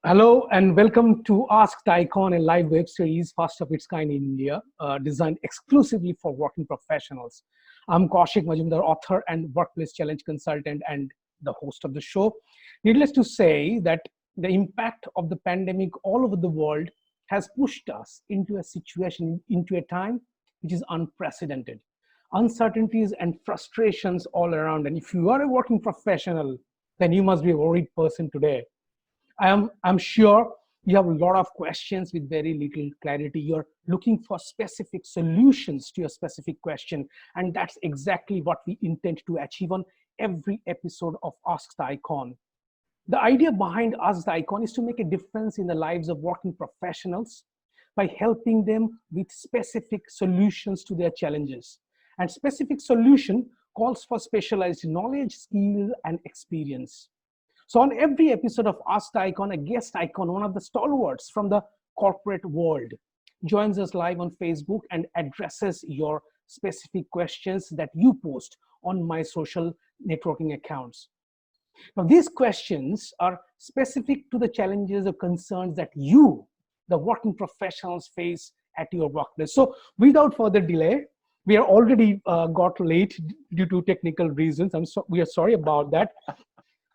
Hello and welcome to Ask the Icon, a live web series, first of its kind in India, designed exclusively for working professionals. I'm Kaushik Majumder, author and workplace challenge consultant, and the host of the show. Needless to say that the impact of the pandemic all over the world has pushed us into a situation, into a time which is unprecedented. Uncertainties and frustrations all around. And if you are a working professional, then you must be a worried person today. I'm sure you have a lot of questions with very little clarity. You're looking for specific solutions to your specific question. And that's exactly what we intend to achieve on every episode of Ask the Icon. The idea behind Ask the Icon is to make a difference in the lives of working professionals by helping them with specific solutions to their challenges. And specific solution calls for specialized knowledge, skill, and experience. So on every episode of Ask the Icon, a guest icon, one of the stalwarts from the corporate world, joins us live on Facebook and addresses your specific questions that you post on my social networking accounts. Now, these questions are specific to the challenges or concerns that you, the working professionals, face at your workplace. So without further delay, we are already got late due to technical reasons. We are sorry about that.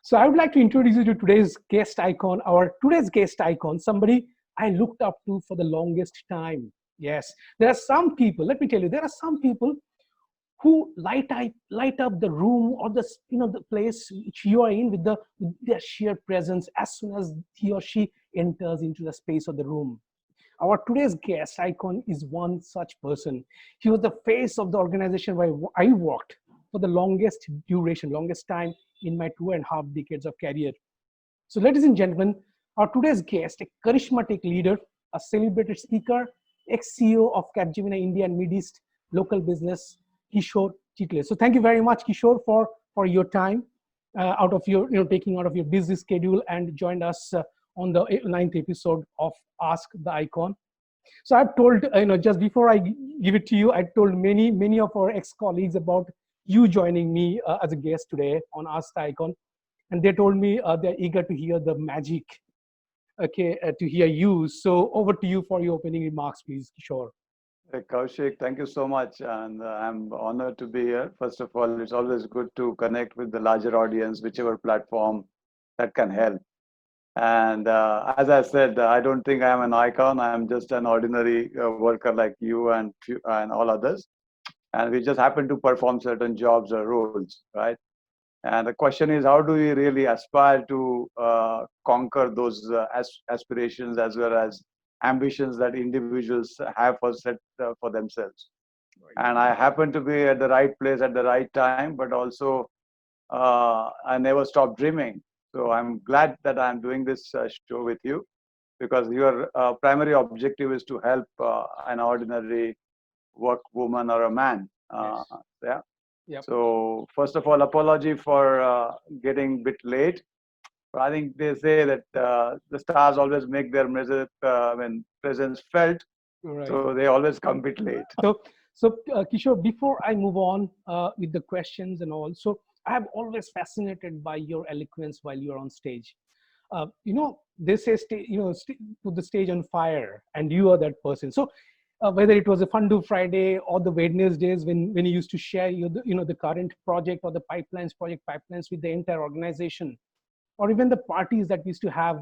So I would like to introduce you to today's guest icon, somebody I looked up to for the longest time. Yes, there are some people, let me tell you, there are some people who light up the room or the place which you are in with their sheer presence as soon as he or she enters into the space of the room. Our today's guest icon is one such person. He was the face of the organization where I worked for the longest time in my 2.5 decades of career. So ladies and gentlemen, our today's guest, a charismatic leader, a celebrated speaker, ex-CEO of Capgemini India and Mid East local business, Kishor Chitale. So thank you very much, Kishor, for your time, out of your, taking out of your busy schedule and joined us on the 9th episode of Ask the Icon. So I've told, just before I give it to you, I told many of our ex-colleagues about you joining me as a guest today on Ask the Icon, and they told me they're eager to hear the magic, to hear you. So over to you for your opening remarks, please, Kishore. Hey, Kaushik, thank you so much, and I'm honored to be here. First of all, it's always good to connect with the larger audience, whichever platform that can help. And as I said, I don't think I'm an icon. I'm just an ordinary worker like you and all others. And we just happen to perform certain jobs or roles, right? And the question is, how do we really aspire to conquer those aspirations as well as ambitions that individuals have for themselves? Right. And I happen to be at the right place at the right time, but also I never stop dreaming. So I'm glad that I'm doing this show with you, because your primary objective is to help an ordinary work woman or a man. Yes. Yeah. Yep. So first of all, apology for getting a bit late. But I think they say that the stars always make their presence felt. Right. So they always come a bit late. So Kishore, before I move on with the questions and all, so I have always fascinated by your eloquence while you're on stage. They say, put the stage on fire, and you are that person. So whether it was a Fun Do Friday or the Wednesdays when you used to share the current project or the project pipelines with the entire organization, or even the parties that we used to have,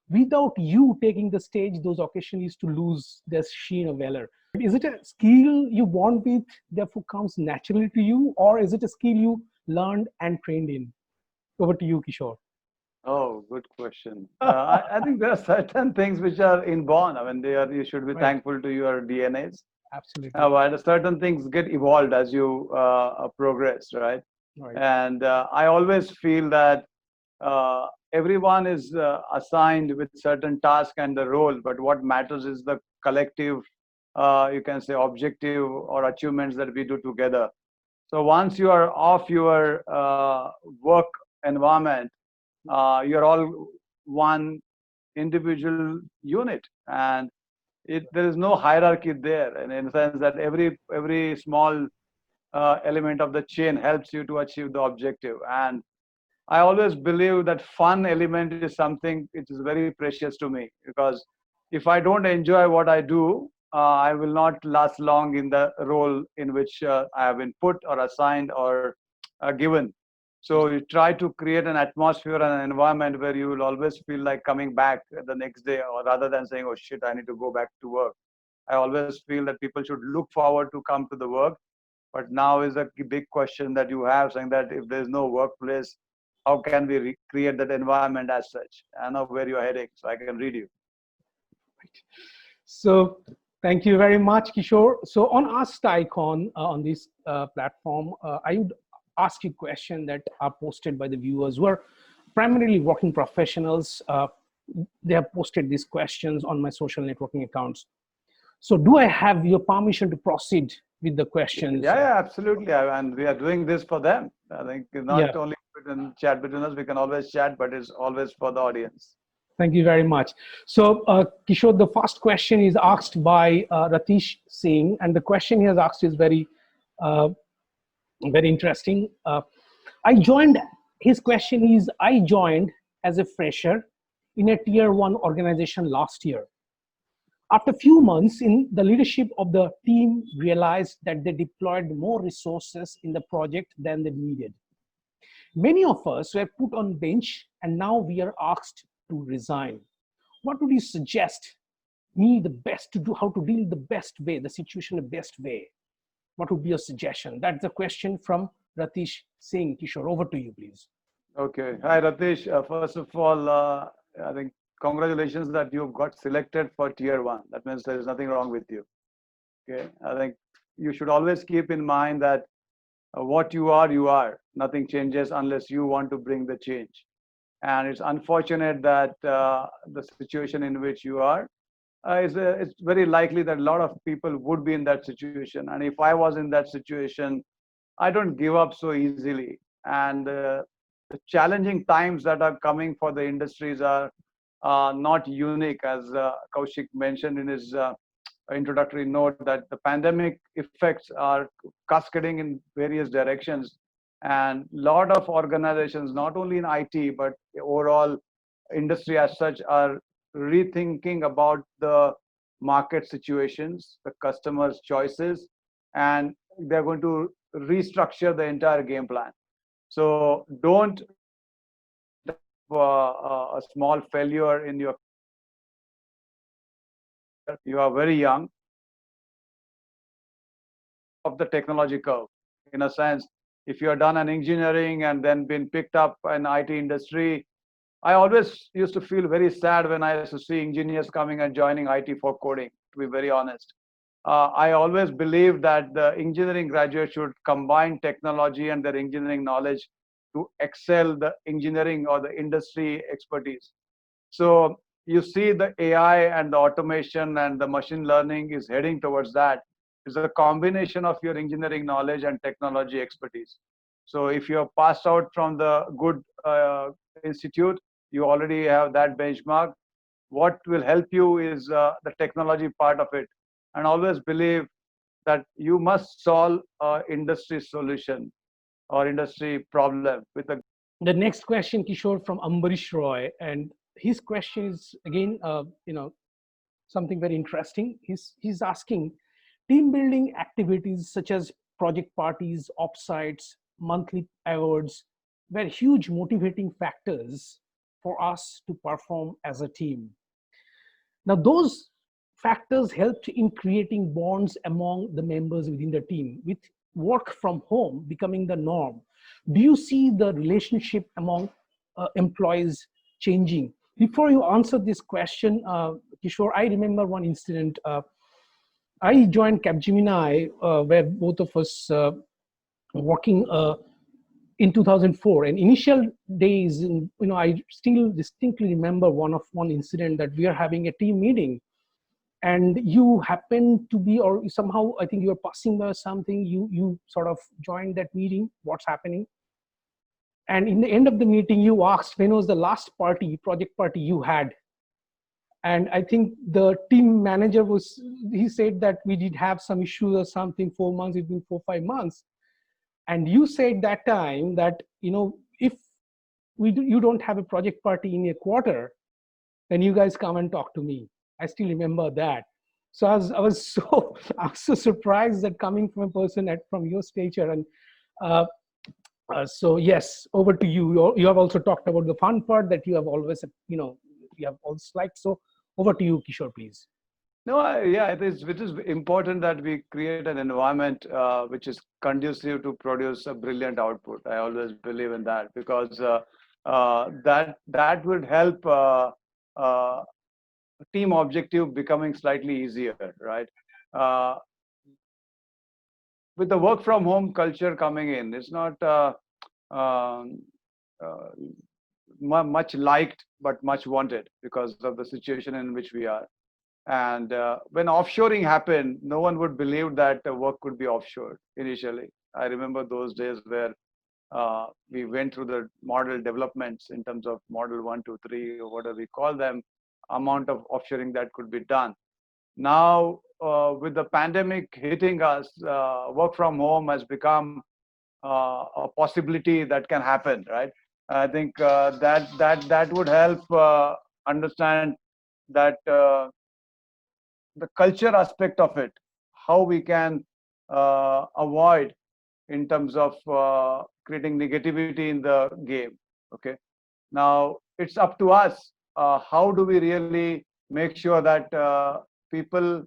without you taking the stage, those occasions used to lose their sheen of valor. Is it a skill you born with, therefore comes naturally to you, or is it a skill you learned and trained in? Over to you, Kishore. Oh, good question. I think there are certain things which are inborn. I mean, you should be thankful to your DNAs. Absolutely. But certain things get evolved as you progress, right? And I always feel that everyone is assigned with certain task and the role, but what matters is the collective, you can say, objective or achievements that we do together. So once you are off your work environment, you're all one individual unit, and there is no hierarchy there, and in the sense that every small element of the chain helps you to achieve the objective. And I always believe that fun element is something which is very precious to me, because if I don't enjoy what I do, I will not last long in the role in which I have been put or assigned or given. So you try to create an atmosphere and an environment where you will always feel like coming back the next day, or rather than saying, "Oh shit, I need to go back to work." I always feel that people should look forward to come to the work. But now is a big question that you have, saying that if there's no workplace, how can we create that environment as such? I know where you're heading, so I can read you. So thank you very much, Kishore. So on Ask the Icon on this platform, I would ask you questions that are posted by the viewers who are primarily working professionals. They have posted these questions on my social networking accounts. So do I have your permission to proceed with the questions? Yeah, absolutely. And we are doing this for them. I think it's Yeah, not only chat between us, we can always chat, but it's always for the audience. thank you very much. So Kishore, the first question is asked by Ratish Singh, and the question he has asked is uh, very interesting. I joined, his question is, I joined as a fresher in a tier one organization last year. After a few months in the leadership of the team realized that they deployed more resources in the project than they needed. Many of us were put on bench and now we are asked to resign. What would you suggest me the best to do, how to deal the best way, the situation the best way? What would be your suggestion? That's the question from Ratish Singh. Kishore, over to you, please. Okay. Hi, Ratish. First of all, I think congratulations that you got selected for tier one. That means there is nothing wrong with you. Okay. I think you should always keep in mind that what you are, you are. Nothing changes unless you want to bring the change. And it's unfortunate that the situation in which you are it's very likely that a lot of people would be in that situation. And if I was in that situation, I don't give up so easily. And the challenging times that are coming for the industries are not unique, as Kaushik mentioned in his introductory note, that the pandemic effects are cascading in various directions. And a lot of organizations, not only in IT, but overall industry as such, are rethinking about the market situations, the customers' choices, and they're going to restructure the entire game plan. So don't a small failure in your, you are very young of the technology curve. In a sense, if you have done an engineering and then been picked up in IT industry, I always used to feel very sad when I used to see engineers coming and joining IT for coding, to be very honest. I always believe that the engineering graduate should combine technology and their engineering knowledge to excel the engineering or the industry expertise. So you see the AI and the automation and the machine learning is heading towards that. It's a combination of your engineering knowledge and technology expertise. So if you're passed out from the good institute, you already have that benchmark. What will help you is the technology part of it. And always believe that you must solve industry solution or industry problem with a. The next question, Kishore, from Ambarish Roy, and his question is again, something very interesting. He's asking, team building activities such as project parties, offsites, monthly awards were huge motivating factors for us to perform as a team. Now, those factors helped in creating bonds among the members within the team, with work from home becoming the norm. Do you see the relationship among employees changing? Before you answer this question, Kishore, I remember one incident. I joined Capgemini, where both of us working in 2004. And initial days, I still distinctly remember one incident that we are having a team meeting, and you happen to be, or somehow I think you were passing by something. You sort of joined that meeting. What's happening? And in the end of the meeting, you asked when was the last project party you had. And I think the team manager he said that we did have some issues or something, 4 months, it's been 4, 5 months. And you said that time that, if you don't have a project party in a quarter, then you guys come and talk to me. I still remember that. So I was so I was so surprised that coming from a person from your stature. And uh, so yes, over to you. You have also talked about the fun part that you have always, you have always liked. So over to you, Kishore, please. No, yeah, it is important that we create an environment which is conducive to produce a brilliant output. I always believe in that because that would help uh, team objective becoming slightly easier, right? Uh, with the work from home culture coming in, it's not um, uh, much liked, but much wanted because of the situation in which we are. And when offshoring happened, no one would believe that work could be offshore initially. I remember those days where we went through the model developments in terms of model 1, 2, 3, or whatever we call them, amount of offshoring that could be done. Now, with the pandemic hitting us, work from home has become a possibility that can happen, right? I think that would help understand that the culture aspect of it, how we can avoid in terms of creating negativity in the game. Okay, now it's up to us. How do we really make sure that people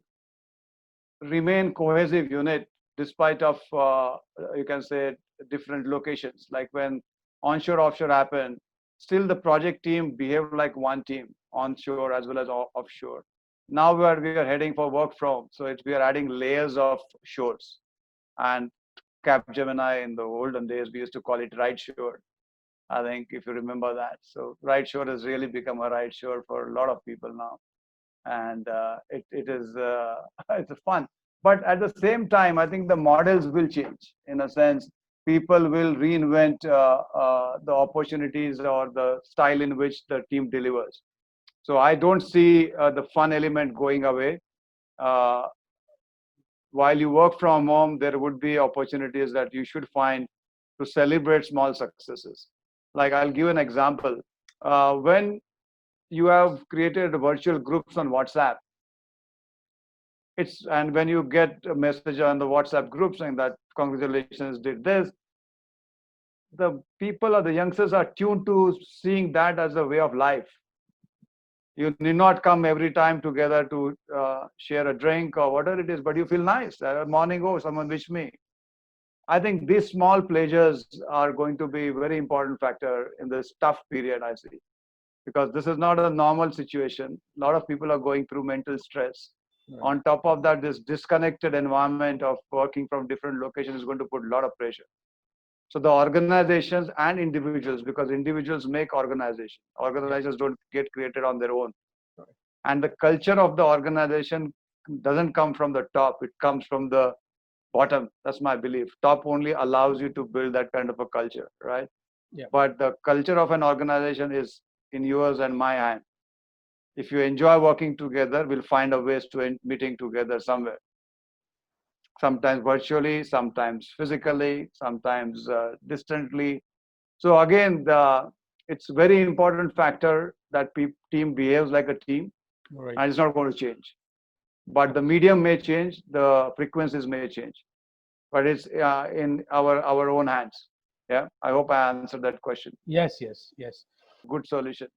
remain cohesive unit despite of you can say different locations? Like when onshore offshore happened, still the project team behaved like one team, onshore as well as offshore. Now we are heading for work from, so we are adding layers of shores. And Capgemini in the olden days we used to call it right shore. I think if you remember that. So right shore has really become a right shore for a lot of people now, and it is it's fun. But at the same time, I think the models will change. In a sense, people will reinvent the opportunities or the style in which the team delivers. So I don't see the fun element going away. Uh, while you work from home, there would be opportunities that you should find to celebrate small successes. Like I'll give an example. When you have created virtual groups on WhatsApp, and when you get a message on the WhatsApp group saying that congratulations did this, the people or the youngsters are tuned to seeing that as a way of life. You need not come every time together to share a drink or whatever it is, but you feel nice. Morning, oh, someone wished me. I think these small pleasures are going to be a very important factor in this tough period, I see, because this is not a normal situation. A lot of people are going through mental stress. Right. On top of that, this disconnected environment of working from different locations is going to put a lot of pressure. So the organizations and individuals, because individuals make organizations don't get created on their own. Right. And the culture of the organization doesn't come from the top, it comes from the bottom. That's my belief. Top only allows you to build that kind of a culture, right? Yeah. But the culture of an organization is in yours and my hand. If you enjoy working together, we'll find a ways to meeting together somewhere. Sometimes virtually, sometimes physically, sometimes distantly. So again, it's a very important factor that team behaves like a team, right, and it's not going to change. But the medium may change, the frequencies may change, but it's in our own hands. Yeah, I hope I answered that question. Yes, yes, yes. Good solution.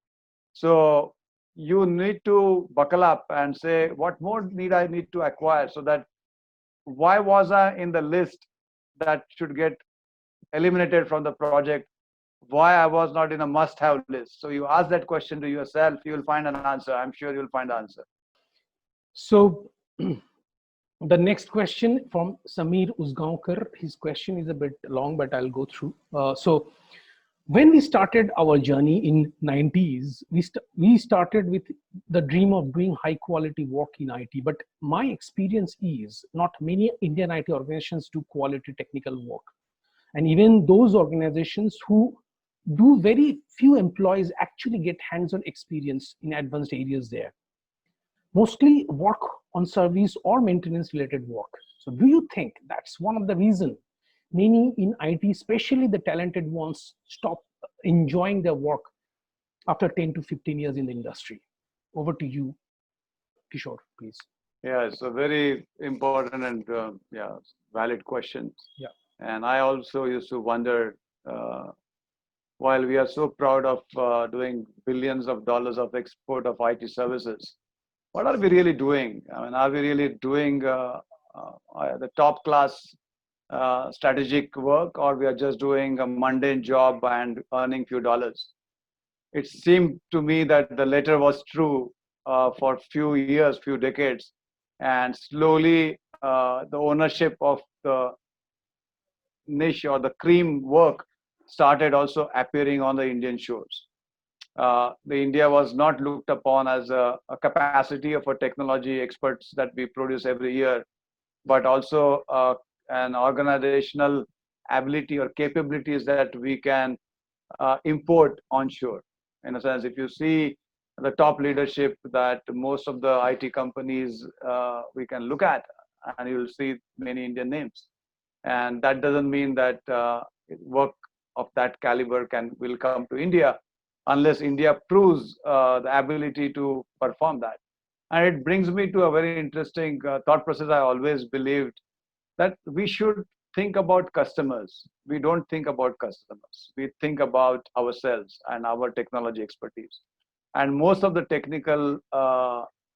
So you need to buckle up and say, what more I need to acquire so that why was I in the list that should get eliminated from the project? Why I was not in a must-have list? So you ask that question to yourself, you will find an answer. I'm sure you'll find an answer. So the next question from Samir Uzgaonkar. His question is a bit long, but I'll go through. So when we started our journey in 90s, we started with the dream of doing high quality work in IT. But my experience is not many Indian IT organizations do quality technical work. And even those organizations who do, very few employees actually get hands-on experience in advanced areas there. Mostly work on service or maintenance related work. So do you think that's one of the reasons many in IT, especially the talented ones, stop enjoying their work after 10 to 15 years in the industry? Over to you, Kishor, please. Yeah, it's a very important and valid question. Yeah. And I also used to wonder, uh, while we are so proud of doing billions of dollars of export of IT services, what are we really doing? I mean, are we really doing the top class strategic work, or we are just doing a mundane job and earning few dollars? It seemed to me that the latter was true for few years, few decades, and slowly the ownership of the niche or the cream work started also appearing on the Indian shores. The India was not looked upon as a capacity of a technology experts that we produce every year, but also an organizational ability or capabilities that we can import onshore. In a sense, if you see the top leadership that most of the IT companies we can look at, and you'll see many Indian names. And that doesn't mean that work of that caliber will come to India unless India proves the ability to perform that. And it brings me to a very interesting thought process. I always believed that we should think about customers. We don't think about customers. We think about ourselves and our technology expertise. And most of the technical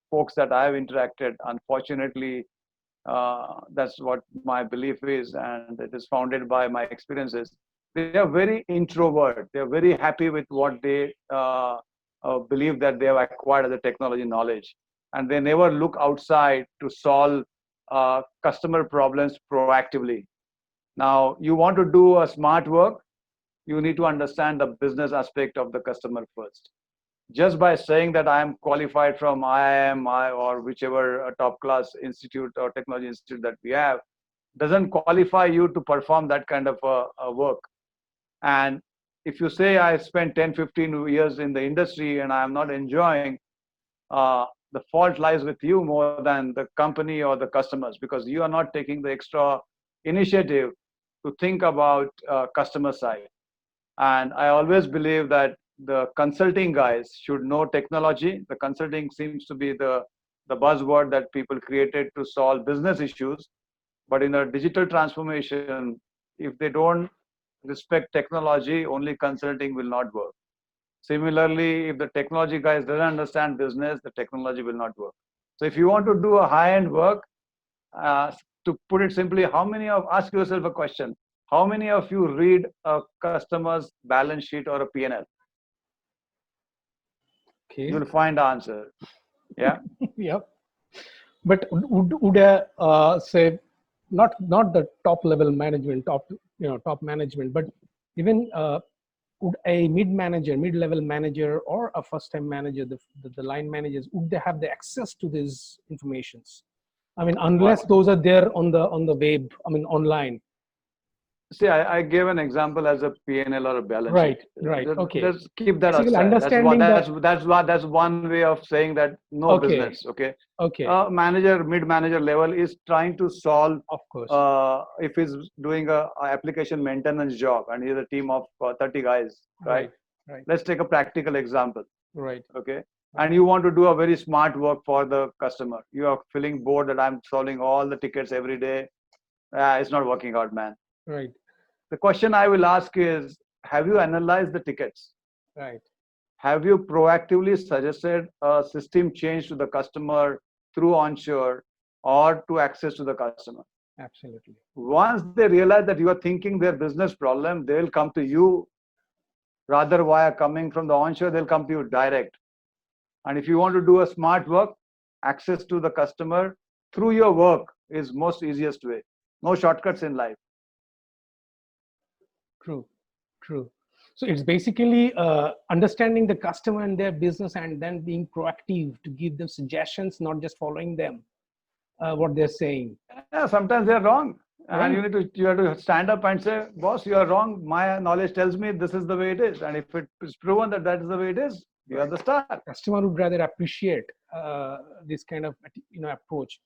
folks that I have interacted, unfortunately, that's what my belief is, and it is founded by my experiences. They are very introvert. They are very happy with what they believe that they have acquired as a technology knowledge, and they never look outside to solve customer problems proactively. Now, you want to do a smart work, you need to understand the business aspect of the customer first. Just by saying that I am qualified from IIM or whichever top class institute or technology institute that we have, doesn't qualify you to perform that kind of work. And if you say I spent 10, 15 years in the industry and I am not enjoying, the fault lies with you more than the company or the customers, because you are not taking the extra initiative to think about customer side. And I always believe that the consulting guys should know technology. The consulting seems to be the buzzword that people created to solve business issues. But in a digital transformation, if they don't respect technology, only consulting will not work. Similarly, if the technology guys doesn't understand business, the technology will not work. So if you want to do a high-end work, to put it simply, ask yourself a question. How many of you read a customer's balance sheet or a P&L? Okay. You'll find the answer. Yeah. Yep. But would say not the top level management, top management, but even would a mid-level manager, or a first-time manager, the line managers, would they have the access to these informations? I mean, unless those are there on the web, I mean, online. See, I gave an example as a P&L or a balance Right, sheet. right, okay. Let's keep that Basically, aside. That's one way of saying that no business. Okay. Okay. Mid-manager level is trying to solve. Of course. If he's doing a application maintenance job and he's a team of 30 guys, right? Right. Let's take a practical example. Right. Okay. And you want to do a very smart work for the customer. You are feeling bored that I'm solving all the tickets every day. It's not working out, man. Right. The question I will ask is, have you analyzed the tickets? Right. Have you proactively suggested a system change to the customer through onshore or to access to the customer? Absolutely. Once they realize that you are thinking their business problem, they will come to you. Rather via coming from the onshore, they'll come to you direct. And if you want to do a smart work, access to the customer through your work is most easiest way. No shortcuts in life. True. So it's basically understanding the customer and their business, and then being proactive to give them suggestions, not just following them, what they're saying. Yeah, sometimes they're wrong. Right. And you have to stand up and say, boss, you are wrong. My knowledge tells me this is the way it is. And if it is proven that that is the way it is, you are the star. Customer would rather appreciate this kind of approach.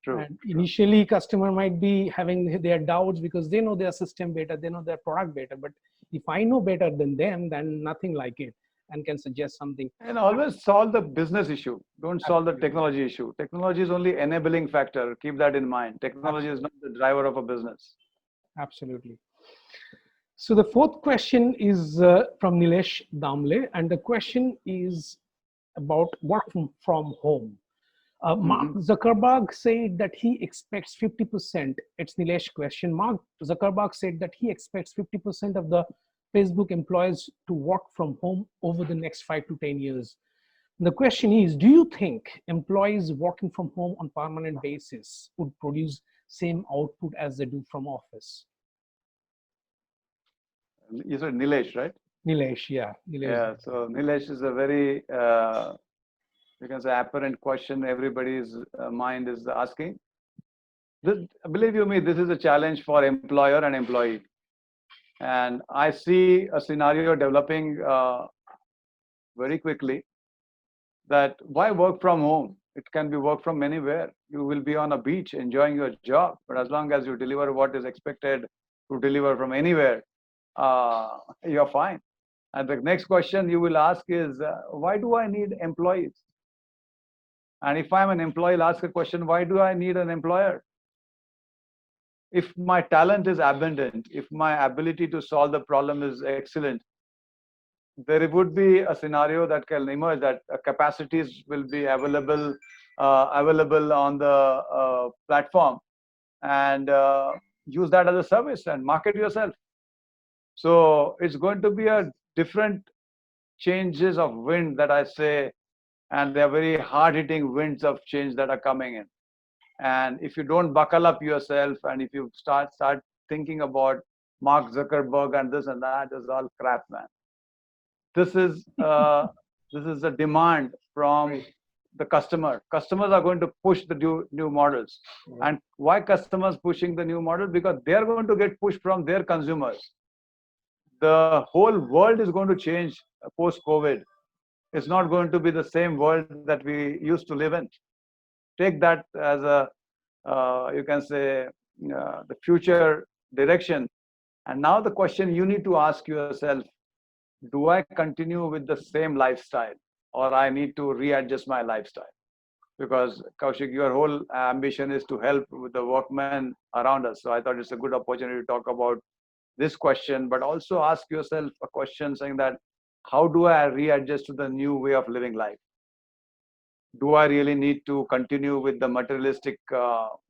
True. And initially, customer might be having their doubts because they know their system better, they know their product better. But If I know better than them, then nothing like it, and can suggest something. And always solve the business issue. Don't solve the Absolutely. technology issue. Technology is only enabling factor. Keep that in mind. Technology is not Absolutely. the driver of a business. Absolutely. So the fourth question is from Nilesh Damle, and the question is about work from home. Mark Hmm. Zuckerberg said that he expects 50%. It's Nilesh question. Mark Zuckerberg said that he expects 50% of the Facebook employees to work from home over the next 5 to 10 years. The question is, do you think employees working from home on permanent basis would produce same output as they do from office? You said Nilesh, right? Nilesh, yeah, Nilesh. Yeah. So Nilesh is a very, you can say, apparent question everybody's mind is asking. This, believe you me, this is a challenge for employer and employee. And I see a scenario developing very quickly that why work from home? It can be work from anywhere. You will be on a beach enjoying your job, but as long as you deliver what is expected to deliver from anywhere, you're fine. And the next question you will ask is, why do I need employees? And if I'm an employee, I'll ask a question, why do I need an employer? If my talent is abundant, if my ability to solve the problem is excellent, there would be a scenario that can emerge that capacities will be available on the platform, and use that as a service and market yourself. So it's going to be a different changes of wind that I say, and they are very hard hitting winds of change that are coming in. And if you don't buckle up yourself, and if you start thinking about Mark Zuckerberg and this and that, is all crap, man. This is a demand from the customer. Customers are going to push the new models. And why customers pushing the new model? Because they are going to get pushed from their consumers. The whole world is going to change post COVID. It's not going to be the same world that we used to live in. Take that as a, you can say, the future direction. And now the question you need to ask yourself, do I continue with the same lifestyle, or I need to readjust my lifestyle? Because Kaushik, your whole ambition is to help with the workmen around us. So I thought it's a good opportunity to talk about this question, but also ask yourself a question saying that, how do I readjust to the new way of living life? Do I really need to continue with the materialistic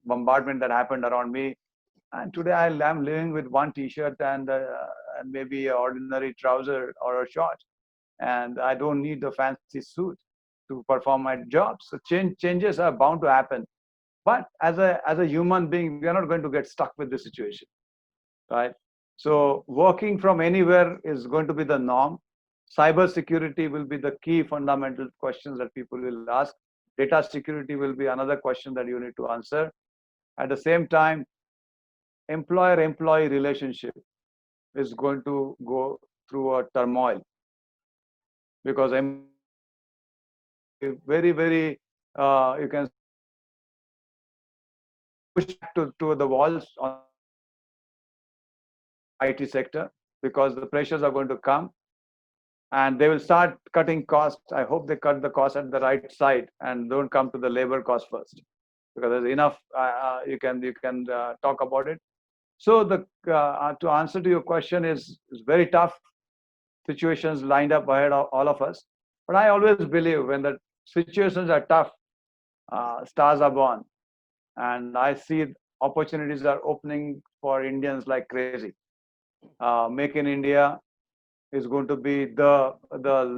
bombardment that happened around me? And today I am living with one T-shirt and maybe an ordinary trouser or a short, and I don't need a fancy suit to perform my job. So changes are bound to happen. But as a human being, we are not going to get stuck with this situation, right? So working from anywhere is going to be the norm. Cyber security will be the key fundamental questions that people will ask. Data security will be another question that you need to answer. At the same time, employer-employee relationship is going to go through a turmoil, because very, you can push to the walls on IT sector, because the pressures are going to come and they will start cutting costs. I hope they cut the cost at the right side and don't come to the labor cost first, because there's enough. You can talk about it. So to answer to your question is very tough situations lined up ahead of all of us. But I always believe when the situations are tough, stars are born, and I see opportunities are opening for Indians like crazy. Make in India is going to be the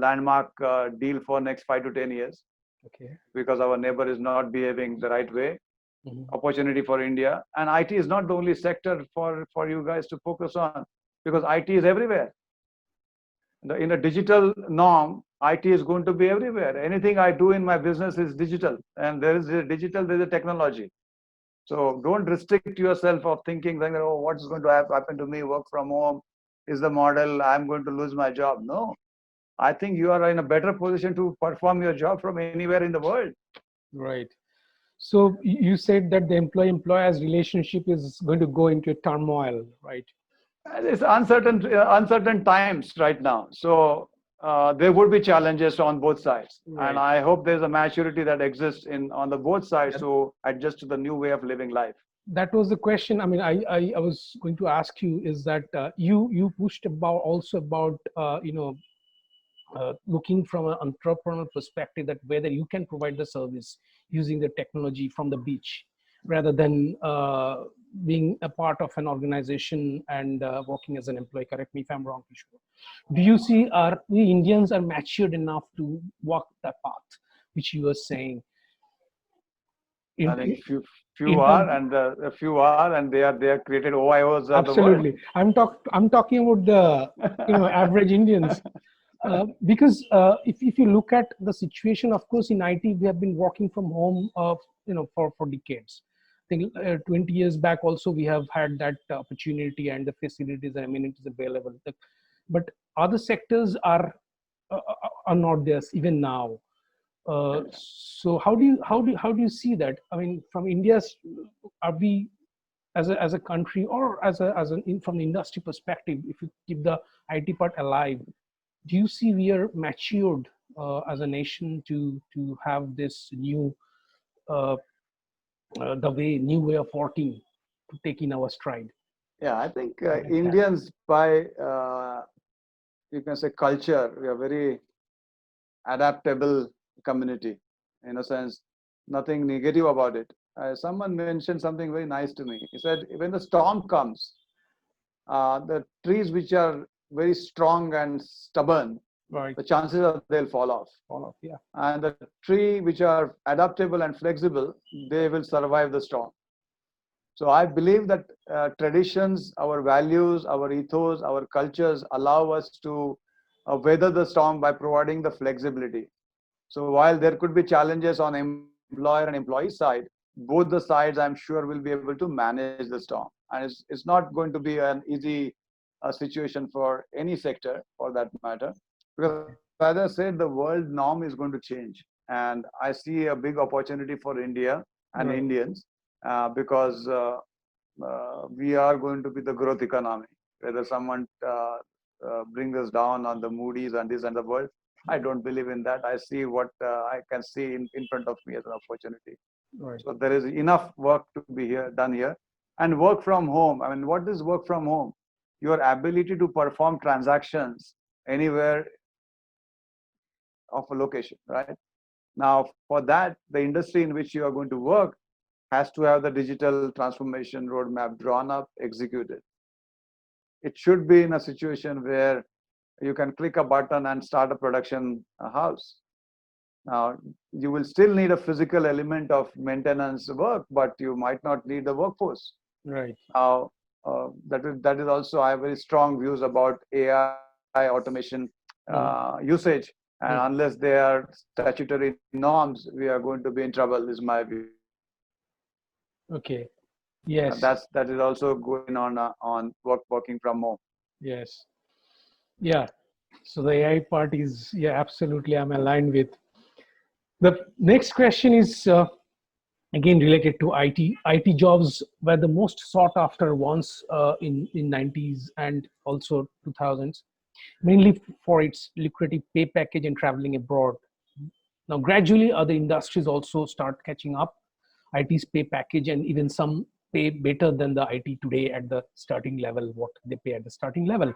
landmark deal for next 5 to 10 years. Okay. Because our neighbor is not behaving the right way. Opportunity for India, and IT is not the only sector for you guys to focus on, because IT is everywhere. In a digital norm, IT is going to be everywhere. Anything I do in my business is digital, and there is a technology. So don't restrict yourself of thinking that, oh, what's going to happen to me? Work from home is the model. I'm going to lose my job. No, I think you are in a better position to perform your job from anywhere in the world. Right. So you said that the employee-employers relationship is going to go into a turmoil, right? It's uncertain times right now. So there would be challenges on both sides, and Right. I hope there's a maturity that exists in on the both sides Yeah, to adjust to the new way of living life. that was the question. I mean, I was going to ask you is that you pushed about also about looking from an entrepreneurial perspective that whether you can provide the service using the technology from the beach rather than being a part of an organization and working as an employee. Correct me if I'm wrong, Kishor. Do you see are we Indians are matured enough to walk that path which you were saying I in think few in terms? are, and a few are, and they are created OIOs of the world. Absolutely. I'm talking about the average Indians. Because if you look at the situation, of course, in IT, we have been working from home, for decades. I think 20 years back also we have had that opportunity and the facilities and amenities available. But other sectors are not there even now. So how do you see that? I mean, from India's, are we as a country or from the industry perspective, if you keep the IT part alive, do you see we are matured as a nation to have this uh, new way of working to take in our stride? Yeah, I think Like that. Indians by you can say culture, we are very adaptable community in a sense, nothing negative about it. Someone mentioned something very nice to me. He said when the storm comes, the trees which are very strong and stubborn, Right. the chances are they'll fall off, All of, yeah. and the tree which are adaptable and flexible, they will survive the storm. So I believe that traditions, our values, our ethos, our cultures allow us to weather the storm by providing the flexibility. So while there could be challenges on employer and employee side, both the sides I'm sure will be able to manage the storm. And it's not going to be an easy situation for any sector for that matter. Because as I said, the world norm is going to change. And I see a big opportunity for India and Right. Indians because we are going to be the growth economy. Whether someone brings us down on the Moody's and this and the world, I don't believe in that. I see what I can see in front of me as an opportunity. Right. So there is enough work to be here done here, and work from home. I mean, what is work from home? Your ability to perform transactions anywhere of a location, right? Now, for that, the industry in which you are going to work has to have the digital transformation roadmap drawn up, executed. It should be in a situation where you can click a button and start a production house. Now, you will still need a physical element of maintenance work, but you might not need the workforce. Right. Now, that is also I have very strong views about AI automation Mhm. usage, and Mhm. unless they are statutory norms, we are going to be in trouble. Is my view. Okay. Yes. That is also going on working from home. Yes. Yeah. So the AI part is, yeah, absolutely, I'm aligned with. The next question is again related to IT. IT jobs were the most sought after ones in 90s and also 2000s, mainly for its lucrative pay package and traveling abroad. Now, gradually, other industries also start catching up. IT's pay package and even some pay better than the IT today at the starting level, what they pay at the starting level.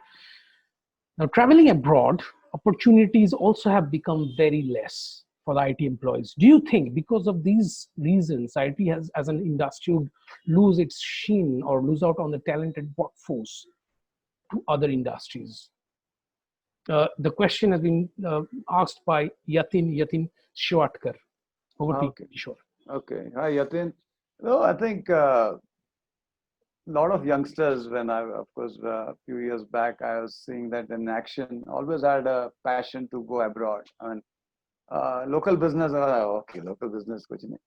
Now, traveling abroad, opportunities also have become very less for the IT employees. Do you think because of these reasons, IT has, as an industry, would lose its sheen or lose out on the talented workforce to other industries? The question has been asked by Yatin Shwatkar. Over to you, Okay, Kishor. okay. Hi, Yatin. No, I think a lot of youngsters, when I, of course, a few years back, I was seeing that in action, always had a passion to go abroad. I mean, local business, okay, local business, kuch nahi.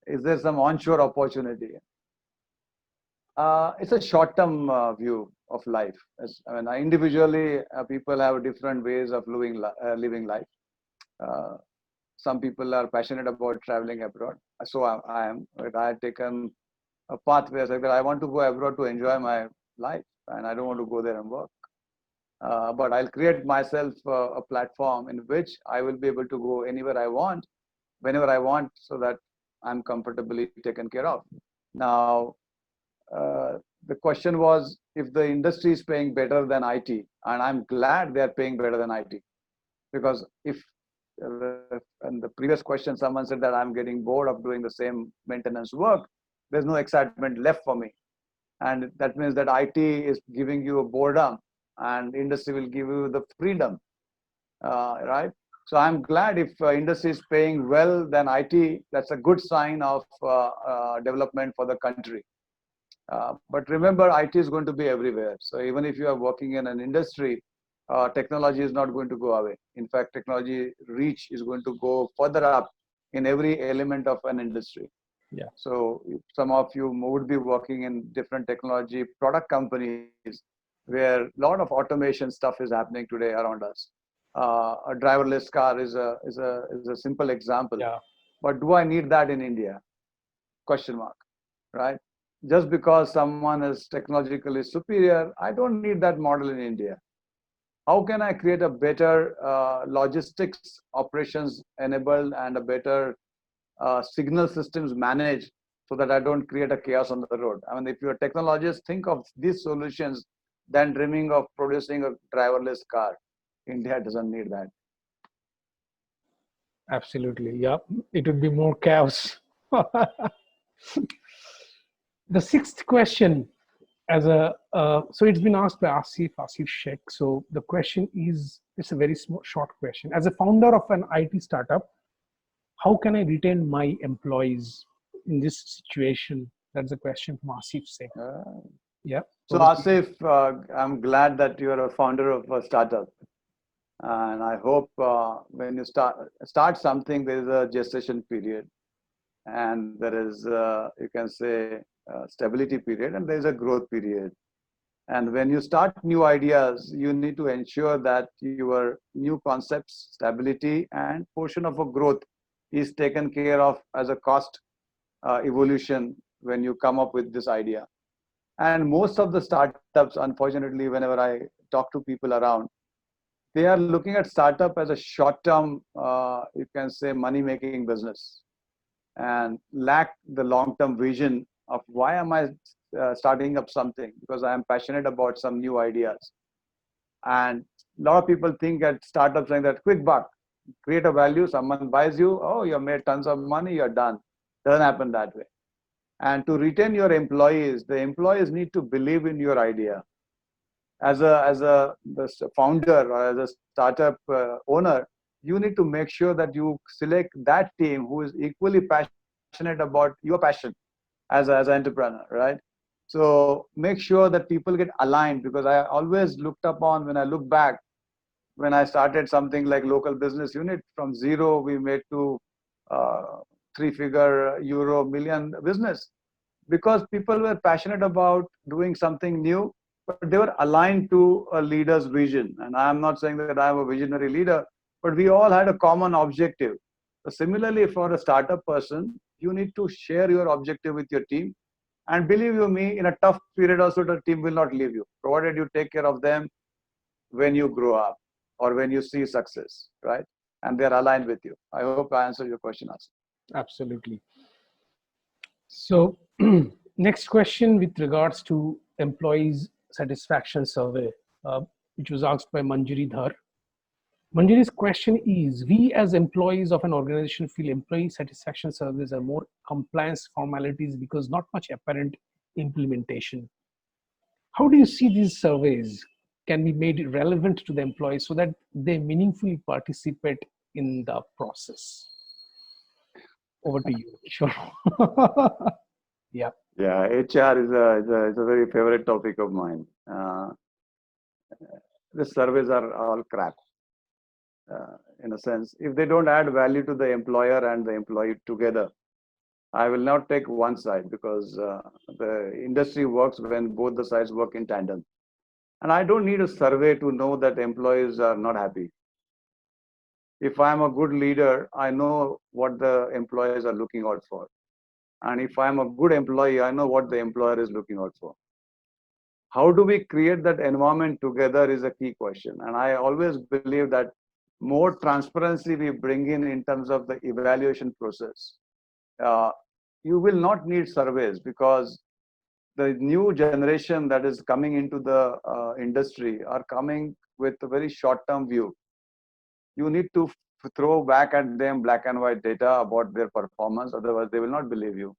Is there some onshore opportunity? It's a short-term view of life. I mean, individually, people have different ways of living life. Uh, some people are passionate about traveling abroad. So I am. But I had taken a pathway. I said, I want to go abroad to enjoy my life. and I don't want to go there and work. But I'll create myself a platform in which I will be able to go anywhere I want, whenever I want, so that I'm comfortably taken care of. Now, the question was if the industry is paying better than IT, and I'm glad they're paying better than IT, because if in the previous question someone said that I'm getting bored of doing the same maintenance work, there's no excitement left for me, and that means that IT is giving you a boredom, and industry will give you the freedom, right? So I'm glad if industry is paying well than IT, that's a good sign of development for the country. But remember, IT is going to be everywhere. So even if you are working in an industry, technology is not going to go away. In fact, technology reach is going to go further up in every element of an industry. Yeah. So some of you would be working in different technology product companies where a lot of automation stuff is happening today around us. A driverless car is a simple example. Yeah. But do I need that in India? Question mark, right? Just because someone is technologically superior, I don't need that model in India. How can I create a better logistics operations enabled and a better signal systems managed so that I don't create a chaos on the road? I mean, if you're a technologist, think of these solutions than dreaming of producing a driverless car. India doesn't need that. Absolutely. Yeah. It would be more chaos. The sixth question, as a so it's been asked by Asif Sheikh. So the question is, it's a very short question. As a founder of an IT startup, how can I retain my employees in this situation? That's a question from Asif Sheikh. Yeah. So Asif, I'm glad that you are a founder of a startup, and I hope when you start something, there is a gestation period, and there is you can say stability period, and there is a growth period. And when you start new ideas, you need to ensure that your new concepts, stability, and portion of a growth is taken care of as a cost evolution when you come up with this idea. And most of the startups, unfortunately, whenever I talk to people around, they are looking at startup as a short-term, you can say, money-making business, and lack the long-term vision of why am I starting up something, because I am passionate about some new ideas. And a lot of people think at startups saying that quick buck, create a value, someone buys you, oh, you have made tons of money, you're done. Doesn't happen that way. And to retain your employees, the employees need to believe in your idea. As a founder or as a startup owner, you need to make sure that you select that team who is equally passionate about your passion as an entrepreneur, right? So make sure that people get aligned, because I always looked upon, when I look back, when I started something like local business unit, from zero we made to 3-figure euro million business, because people were passionate about doing something new, but they were aligned to a leader's vision. And I'm not saying that I'm a visionary leader, but we all had a common objective. So similarly, for a startup person, you need to share your objective with your team. And believe you me, in a tough period also, the team will not leave you, provided you take care of them when you grow up or when you see success, right? And they're aligned with you. I hope I answered your question, Asif. Absolutely. So next question with regards to employees satisfaction survey, which was asked by Manjari Dhar. Manjari's question is, we as employees of an organization feel employee satisfaction surveys are more compliance formalities because not much apparent implementation. How do you see these surveys can be made relevant to the employees so that they meaningfully participate in the process? Over to you, Kishor. Yeah. Yeah, HR is a very favorite topic of mine. The surveys are all crap. In a sense, if they don't add value to the employer and the employee together, I will not take one side, because the industry works when both the sides work in tandem. And I don't need a survey to know that employees are not happy. If I'm a good leader, I know what the employees are looking out for. And if I'm a good employee, I know what the employer is looking out for. how do we create that environment together is a key question. And I always believe that more transparency we bring in terms of the evaluation process, uh, you will not need surveys, because the new generation that is coming into the industry are coming with a very short-term view. You need to throw back at them black and white data about their performance, otherwise they will not believe you.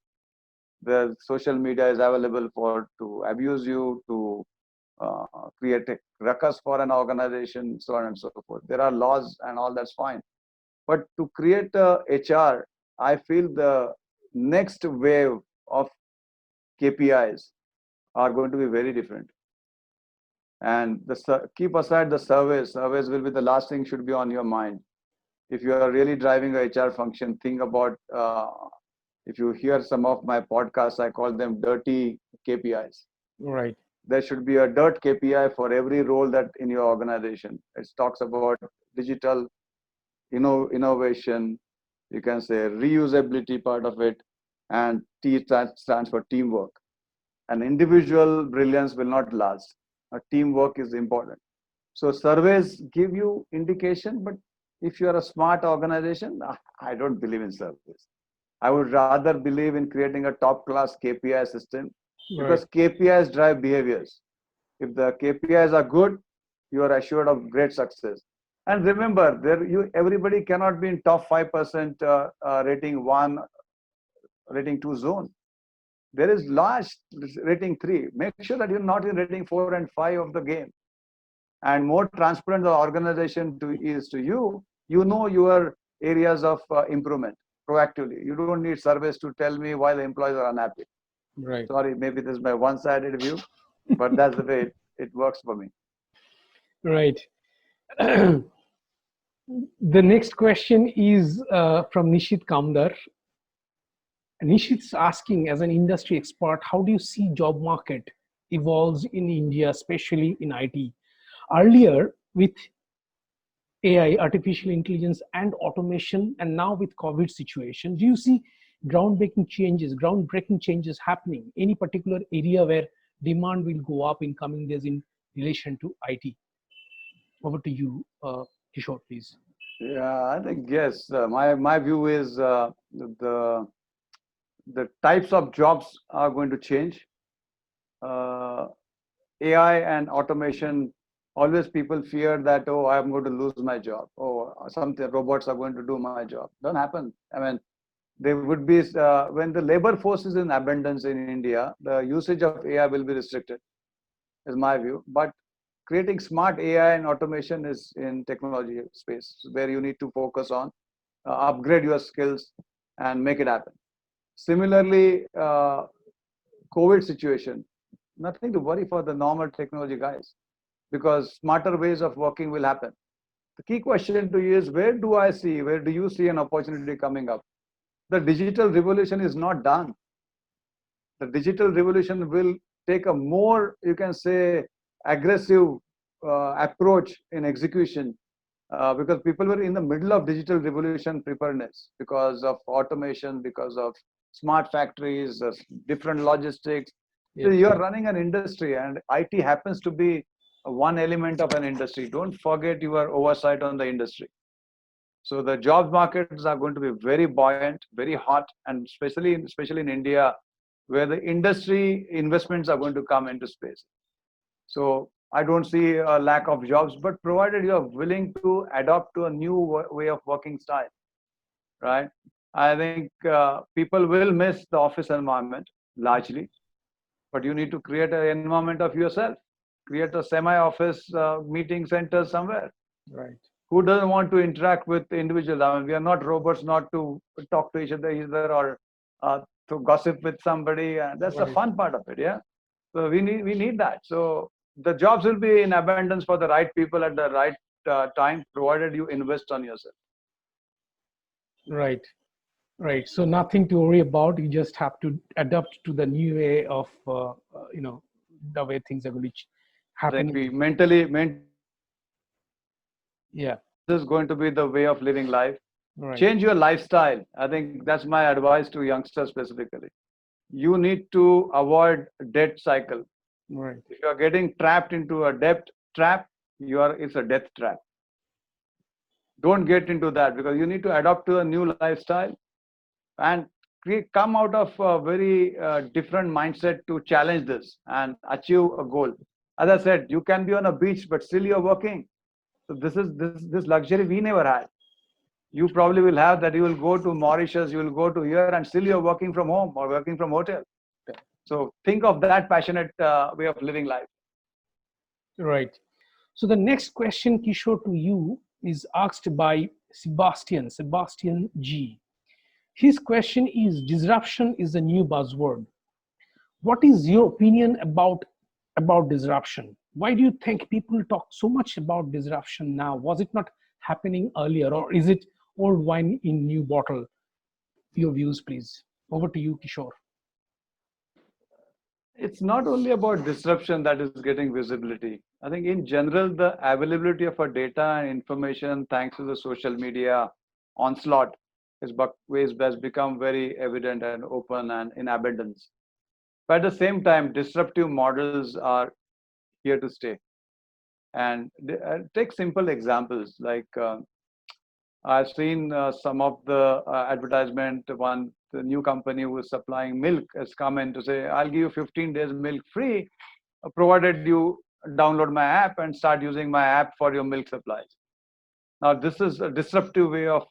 The social media is available for to abuse you, to uh, create a ruckus for an organization, so on and so forth. There are laws and all, that's fine. But to create a HR, I feel the next wave of KPIs are going to be very different. And keep aside the surveys. Surveys will be the last thing should be on your mind. If you are really driving a HR function, think about, if you hear some of my podcasts, I call them dirty KPIs. Right. There should be a dirt KPI for every role that in your organization. It talks about digital innovation, you can say reusability part of it, and T stands for teamwork. An individual brilliance will not last. A teamwork is important. So surveys give you indication, but if you are a smart organization, I don't believe in surveys. I would rather believe in creating a top class KPI system, Right. because KPIs drive behaviors. If the KPIs are good, you are assured of great success. And remember, everybody cannot be in top 5% rating 1, rating 2 zone. There is large rating 3. Make sure that you're not in rating 4 and 5 of the game. And more transparent the organization is to you, you know your areas of improvement proactively. You don't need surveys to tell me why the employees are unhappy. Right. Sorry, maybe this is my one-sided view, but that's the way it works for me. Right. The next question is from Nishit Kamdar. Nishit's asking, as an industry expert, how do you see job market evolves in India, especially in IT? Earlier, with AI, artificial intelligence, and automation, and now with COVID situation, do you see groundbreaking changes happening? Any particular area where demand will go up in coming days in relation to IT? Over to you, Kishor, please. Yeah, I think yes. My view is the the types of jobs are going to change. Uh, AI and automation, always people fear that, oh, I'm going to lose my job. Oh, something robots are going to do my job. Don't happen. I mean, there would be when the labor force is in abundance in India, the usage of AI will be restricted, is my view. But creating smart AI and automation is in technology space where you need to focus on, upgrade your skills and make it happen. Similarly, COVID situation, nothing to worry for the normal technology guys, because smarter ways of working will happen. The key question to you is, where do you see an opportunity coming up? The digital revolution is not done. The digital revolution will take a more, you can say, aggressive approach in execution, because people were in the middle of digital revolution preparedness because of automation, because of smart factories, different logistics. So Yeah. you're running an industry, and IT happens to be one element of an industry. Don't forget your oversight on the industry. So the job markets are going to be very buoyant, very hot, and especially in India, where the industry investments are going to come into space. So I don't see a lack of jobs, but provided you are willing to adapt to a new way of working style, right? I think people will miss the office environment largely, but you need to create an environment of yourself. Create a semi-office meeting center somewhere. Right. Who doesn't want to interact with individuals? I mean, we are not robots, not to talk to each other either, or to gossip with somebody. And that's the Right. fun part of it, yeah. So we need that. So the jobs will be in abundance for the right people at the right time, provided you invest on yourself. Right. Right. So nothing to worry about. You just have to adapt to the new way of, the way things are going to I think happen. we mentally Yeah. this is going to be the way of living life. Right. Change your lifestyle. I think that's my advice to youngsters specifically. You need to avoid debt cycle. Right. If you are getting trapped into a debt trap, it's a death trap. Don't get into that, because you need to adapt to a new lifestyle and come out of a very different mindset to challenge this and achieve a goal. As I said, you can be on a beach, but still you're working. So this luxury we never had. You probably will have that. You will go to Mauritius, you will go to here, and still you're working from home or working from hotel. So think of that passionate way of living life. Right. So the next question, Kishore, to you is asked by Sebastian G. His question is: disruption is a new buzzword. What is your opinion about disruption? Why do you think people talk so much about disruption now? Was it not happening earlier, or is it old wine in new bottle? Your views, please. Over to you, Kishore. It's not only about disruption that is getting visibility. I think in general, the availability of our data and information, thanks to the social media onslaught, has become very evident and open and in abundance. But at the same time, disruptive models are here to stay. And take simple examples like I've seen some of the advertisement. The new company who is supplying milk has come in to say, "I'll give you 15 days milk free, provided you download my app and start using my app for your milk supplies." Now, this is a disruptive way of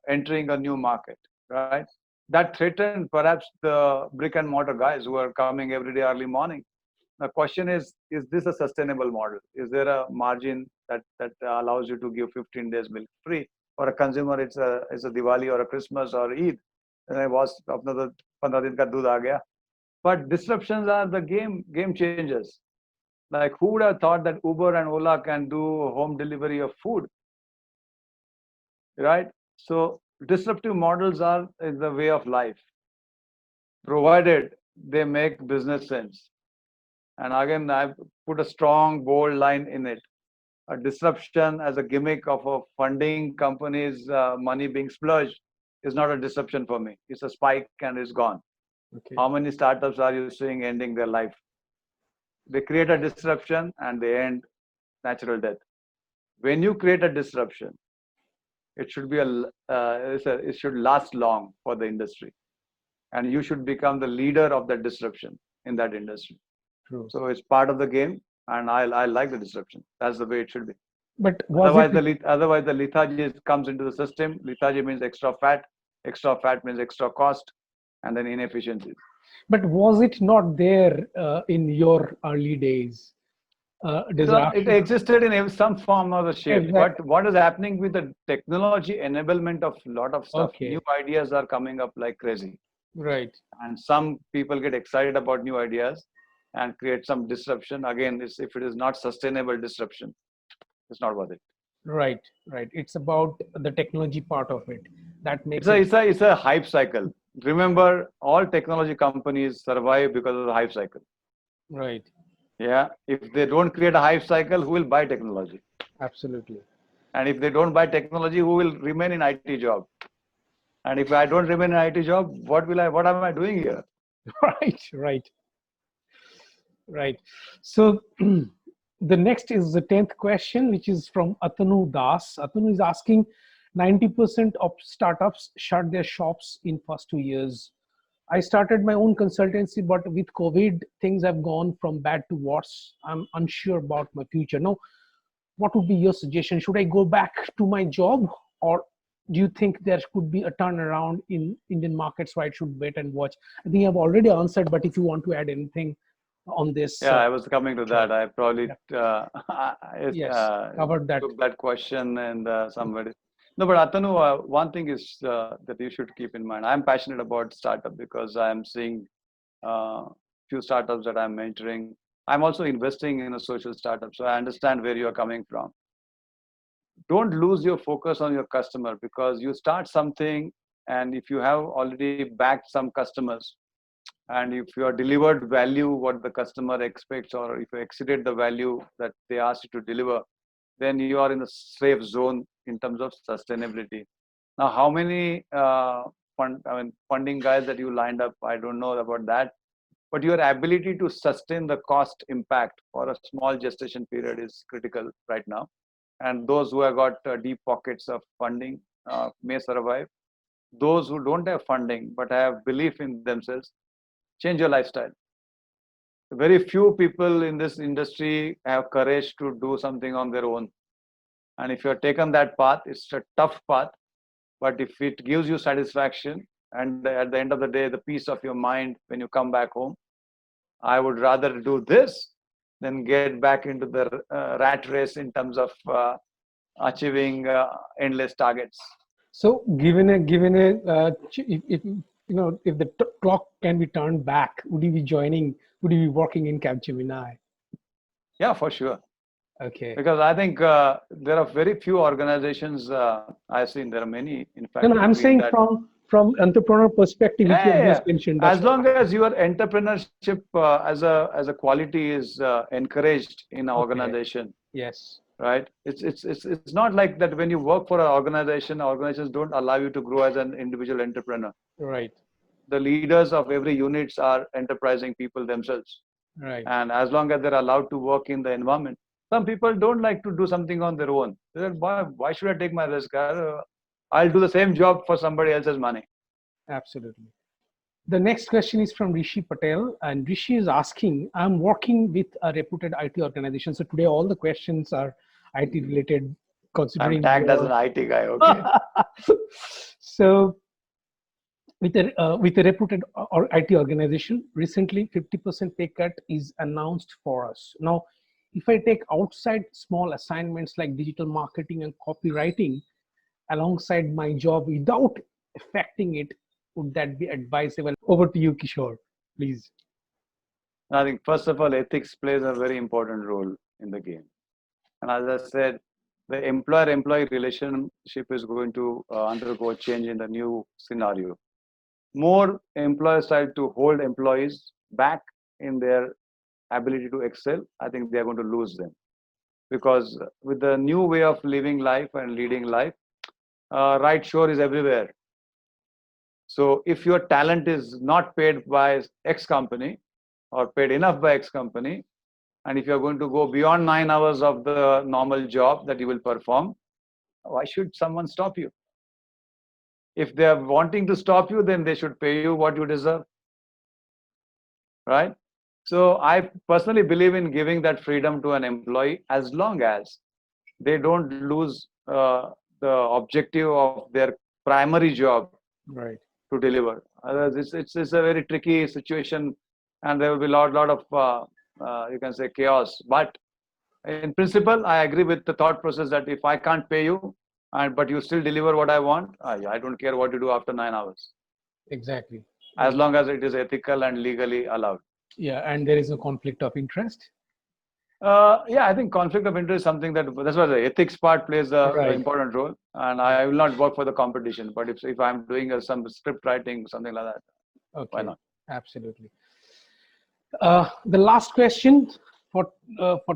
entering a new market, right? That threatened perhaps the brick and mortar guys who are coming every day early morning. The question is this a sustainable model? Is there a margin that allows you to give 15 days milk free? For a consumer, it's a Diwali or a Christmas or Eid. And was apna to 15 din ka doodh aa gaya. But disruptions are the game changers. Like, who would have thought that Uber and Ola can do home delivery of food, right? So disruptive models are the way of life, provided they make business sense. And again, I put a strong, bold line in it. A disruption as a gimmick of a funding company's money being splurged is not a disruption for me. It's a spike and it's gone. Okay. How many startups are you seeing ending their life? They create a disruption and they end natural death. When you create a disruption, it should be it should last long for the industry, and you should become the leader of that disruption in that industry. True. So it's part of the game, and I like the disruption. That's the way it should be. But Otherwise, the lethargy comes into the system. Lethargy means extra fat. Extra fat means extra cost, and then inefficiencies. But was it not there in your early days? It existed in some form or the shape. Exactly. But what is happening with the technology enablement of a lot of stuff? Okay. New ideas are coming up like crazy. Right. And some people get excited about new ideas and create some disruption. Again, if it is not sustainable disruption, it's not worth it. Right. It's about the technology part of it that makes It's a hype cycle. Remember, all technology companies survive because of the hype cycle. Right. Yeah. If they don't create a hype cycle, who will buy technology? Absolutely. And if they don't buy technology, who will remain in IT job? And if I don't remain in IT job, what am I doing here? Right. So the next is the 10th question, which is from Atanu Das. Atanu is asking, 90% of startups shut their shops in first 2 years. I started my own consultancy, but with COVID, things have gone from bad to worse. I'm unsure about my future. Now, what would be your suggestion? Should I go back to my job, or do you think there could be a turnaround in Indian markets where I should wait and watch? I think I've already answered, but if you want to add anything on this. Yeah, I was coming to that. I probably covered that. Took that question and somebody. No, but Atanu, one thing is that you should keep in mind. I'm passionate about startup because I'm seeing few startups that I'm mentoring. I'm also investing in a social startup, so I understand where you are coming from. Don't lose your focus on your customer, because you start something, and if you have already backed some customers, and if you are delivered value what the customer expects, or if you exceeded the value that they asked you to deliver, then you are in a safe zone in terms of sustainability. Now, how many funding guys that you lined up, I don't know about that, but your ability to sustain the cost impact for a small gestation period is critical right now. And those who have got deep pockets of funding may survive. Those who don't have funding but have belief in themselves, change your lifestyle. Very few people in this industry have courage to do something on their own. And if you have taken that path, it's a tough path, but if it gives you satisfaction and at the end of the day, the peace of your mind when you come back home, I would rather do this than get back into the rat race in terms of achieving endless targets. So if if the clock can be turned back, would you be joining? Would you be working in Capgemini? Yeah, for sure. Okay. Because I think there are very few organizations I've seen. There are many, in fact. No, I'm saying that, from entrepreneur perspective, which you have just mentioned. As long as your entrepreneurship as a quality is encouraged in an organization. Yes. Right. It's not like that when you work for an organization, organizations don't allow you to grow as an individual entrepreneur. Right. The leaders of every units are enterprising people themselves. Right. And as long as they're allowed to work in the environment, some people don't like to do something on their own. They're like, why should I take my risk? I'll do the same job for somebody else's money. Absolutely. The next question is from Rishi Patel, and Rishi is asking, I'm working with a reputed IT organization. So today all the questions are IT related, considering I'm tagged as an IT guy. Okay. So with a reputed IT organization, recently 50% pay cut is announced for us. Now, if I take outside small assignments like digital marketing and copywriting alongside my job without affecting it, would that be advisable? Over to you, Kishor, please. I think first of all, ethics plays a very important role in the game. And as I said, the employer-employee relationship is going to undergo a change in the new scenario. More employers try to hold employees back in their ability to excel. I think they are going to lose them. Because with the new way of living life and leading life, right shore is everywhere. So if your talent is not paid by X company or paid enough by X company, and if you're going to go beyond 9 hours of the normal job that you will perform, why should someone stop you? If they are wanting to stop you, then they should pay you what you deserve. Right? So I personally believe in giving that freedom to an employee as long as they don't lose the objective of their primary job. Right. To deliver. It's a very tricky situation, and there will be a lot of you can say chaos. But in principle, I agree with the thought process that if I can't pay you, but you still deliver what I want, I don't care what you do after 9 hours. Exactly. As long as it is ethical and legally allowed. Yeah, and there is no conflict of interest. Yeah, I think conflict of interest is something that's why the ethics part plays an important role. And I will not work for the competition, but if I'm doing some script writing, something like that, okay, why not? Absolutely. The last question for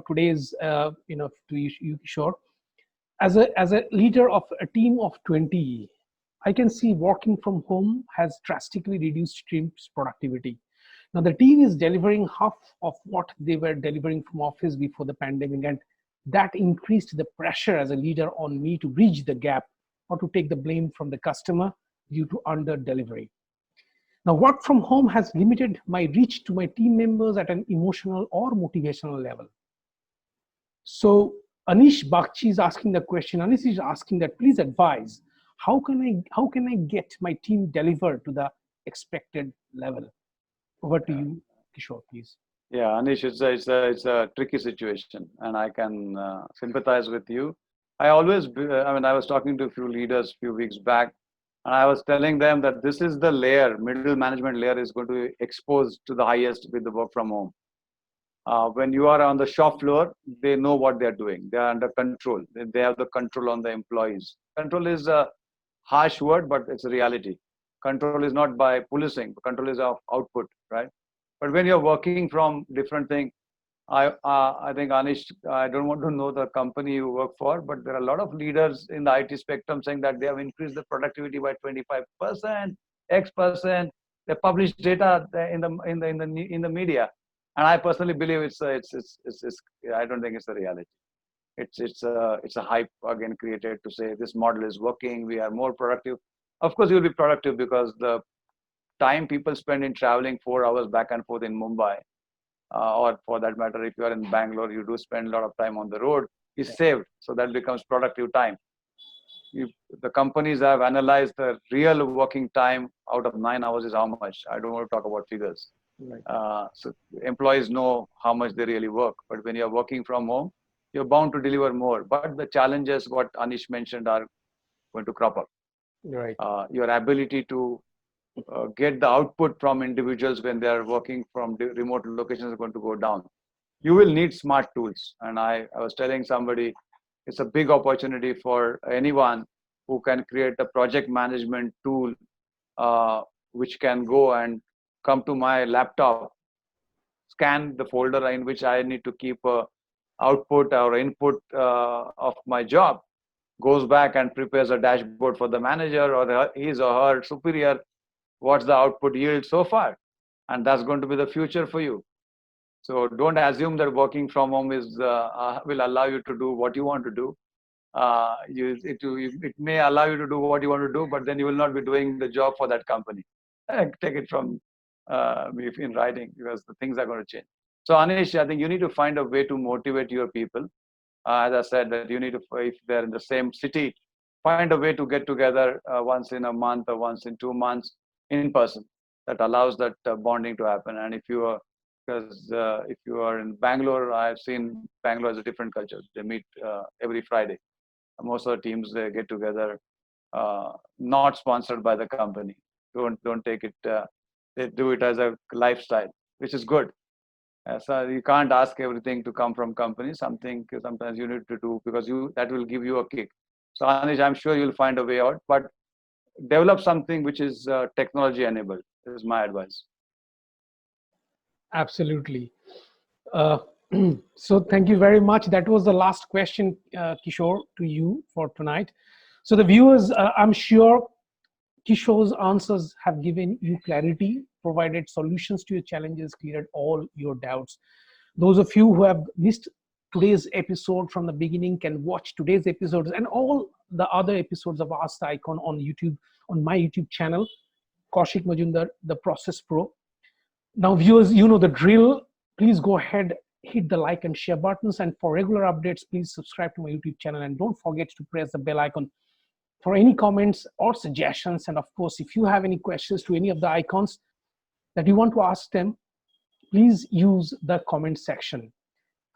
today's, to you, Kishor. As a leader of a team of 20, I can see working from home has drastically reduced team's productivity. Now the team is delivering half of what they were delivering from office before the pandemic, and that increased the pressure as a leader on me to bridge the gap or to take the blame from the customer due to under delivery. Now work from home has limited my reach to my team members at an emotional or motivational level. So Anish Bakchi is asking the question. Anish is asking that please advise, how can I get my team delivered to the expected level? Over to you, Kishor, please. Yeah, Anish, it's a tricky situation, and I can sympathize with you. I was talking to a few leaders a few weeks back, and I was telling them that this is the layer, middle management layer is going to be exposed to the highest with the work from home. When you are on the shop floor, they know what they're doing. They are under control. They have the control on the employees. Control is a harsh word, but it's a reality. Control is not by policing. Control is of output, right? But when you're working from different thing, I think, Anish, I don't want to know the company you work for, but there are a lot of leaders in the IT spectrum saying that they have increased the productivity by 25%, X%. They publish data in the media, and I personally believe it's I don't think it's a reality. It's a hype again created to say this model is working. We are more productive. Of course, you'll be productive because the time people spend in traveling 4 hours back and forth in Mumbai, or for that matter, if you are in Bangalore, you do spend a lot of time on the road, is saved. So that becomes productive time. The companies have analyzed the real working time out of 9 hours is how much. I don't want to talk about figures. Right. So employees know how much they really work. But when you're working from home, you're bound to deliver more. But the challenges, what Anish mentioned, are going to crop up. Right. Your ability to get the output from individuals when they are working from remote locations is going to go down. You will need smart tools. And I was telling somebody, it's a big opportunity for anyone who can create a project management tool which can go and come to my laptop, scan the folder in which I need to keep output or input of my job, goes back and prepares a dashboard for the manager or his or her superior. What's the output yield so far? And that's going to be the future for you. So don't assume that working from home will allow you to do what you want to do. It may allow you to do what you want to do, but then you will not be doing the job for that company. Take it from me in writing, because the things are going to change. So Anish, I think you need to find a way to motivate your people. As I said, that you need to, if they're in the same city, find a way to get together once in a month or once in 2 months in person. That allows that bonding to happen. And if you are in Bangalore, I've seen Bangalore as a different culture. They meet every Friday. Most of the teams, they get together, not sponsored by the company. Don't take it. They do it as a lifestyle, which is good. So you can't ask everything to come from companies. Sometimes you need to do because that will give you a kick. So Anish, I'm sure you'll find a way out. But develop something which is technology enabled. Is my advice. Absolutely. Uh, so thank you very much. That was the last question, Kishore, to you for tonight. So the viewers, I'm sure Kishore's answers have given you clarity, provided solutions to your challenges, cleared all your doubts. Those of you who have missed today's episode from the beginning can watch today's episodes and all the other episodes of Ask the Icon on YouTube, on my YouTube channel, Kaushik Majumder, The Process Pro. Now, viewers, you know the drill. Please go ahead, hit the like and share buttons. And for regular updates, please subscribe to my YouTube channel. And don't forget to press the bell icon for any comments or suggestions. And of course, if you have any questions to any of the icons that you want to ask them, please use the comment section.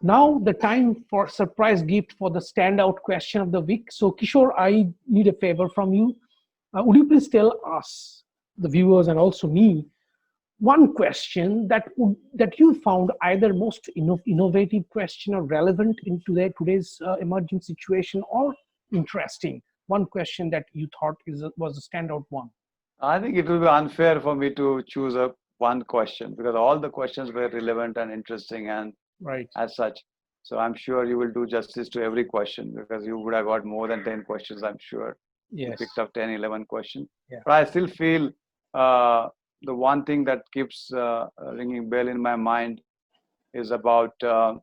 Now, the time for surprise gift for the standout question of the week. So, Kishore, I need a favor from you. Would you please tell us, the viewers, and also me, one question that you found either most innovative question or relevant in today's emerging situation, or interesting? One question that you thought was a standout one. I think it will be unfair for me to choose one question, because all the questions were relevant and interesting and right as such. So I'm sure you will do justice to every question, because you would have got more than 10 questions, I'm sure. Yes. You picked up 10, 11 questions. Yeah. But I still feel the one thing that keeps ringing bell in my mind is about the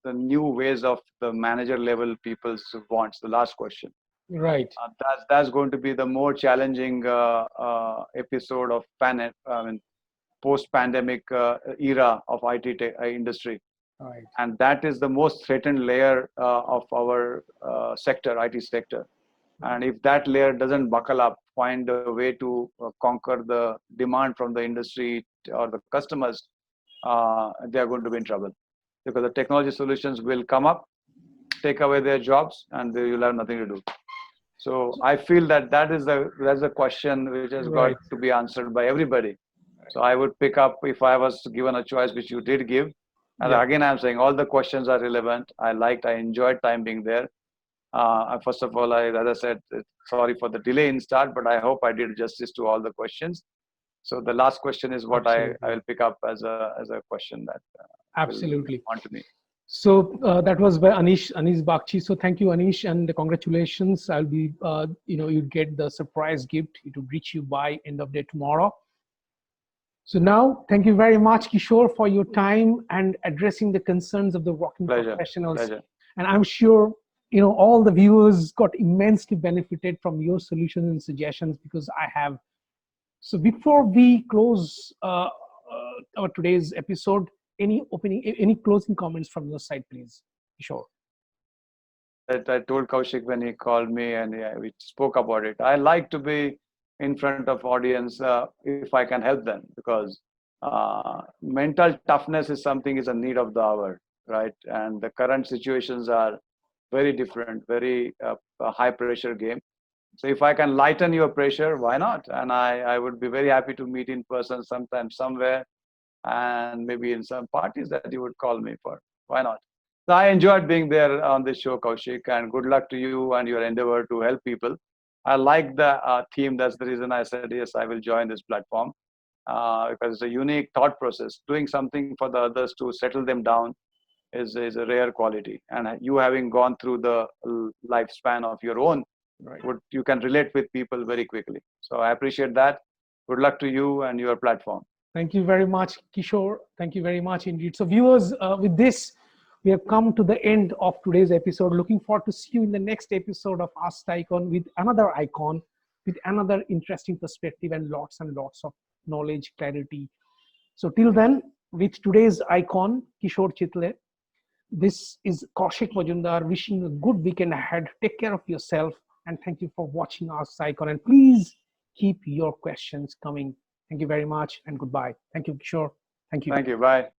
new ways of the manager level people's wants, the last question. Right. That's going to be the more challenging episode of post-pandemic era of IT industry. Right. And that is the most threatened layer of our sector, IT sector. And if that layer doesn't buckle up, find a way to conquer the demand from the industry or the customers, they are going to be in trouble, because the technology solutions will come up, take away their jobs, and they will have nothing to do. So I feel that's a question which has got to be answered by everybody. So I would pick up, if I was given a choice, which you did give. And again, I'm saying all the questions are relevant. I enjoyed time being there. First of all, as I said, sorry for the delay in start, but I hope I did justice to all the questions. So the last question is what I will pick up as a question that absolutely want to me. So that was by Anish Bakchi. So thank you, Anish, and congratulations. I'll be, you get the surprise gift. It will reach you by end of day tomorrow. So now, thank you very much, Kishore, for your time and addressing the concerns of the working Pleasure. professionals. Pleasure. And I'm sure all the viewers got immensely benefited from your solutions and suggestions because I have. So before we close our today's episode, any closing comments from your side, please, Kishore? That I told Kaushik when he called me and we spoke about it. I like to be in front of audience if I can help them because mental toughness is a need of the hour, right? And the current situations are very different, very a high pressure game. So if I can lighten your pressure, why not? And I would be very happy to meet in person sometime somewhere and maybe in some parties that you would call me for. Why not? So I enjoyed being there on this show, Kaushik, and good luck to you and your endeavor to help people. I like the theme. That's the reason I said, yes, I will join this platform because it's a unique thought process. Doing something for the others to settle them down is a rare quality. And you having gone through the lifespan of your own, Right. you can relate with people very quickly. So I appreciate that. Good luck to you and your platform. Thank you very much, Kishore. Thank you very much indeed. So viewers, with this, we have come to the end of today's episode. Looking forward to see you in the next episode of Ask the Icon with another icon, with another interesting perspective and lots of knowledge, clarity. So till then, with today's icon, Kishore Chitale, this is Kaushik Majumder wishing a good weekend ahead. Take care of yourself and thank you for watching Ask the Icon. And please keep your questions coming. Thank you very much and goodbye. Thank you, Kishore. Thank you. Thank you. Bye.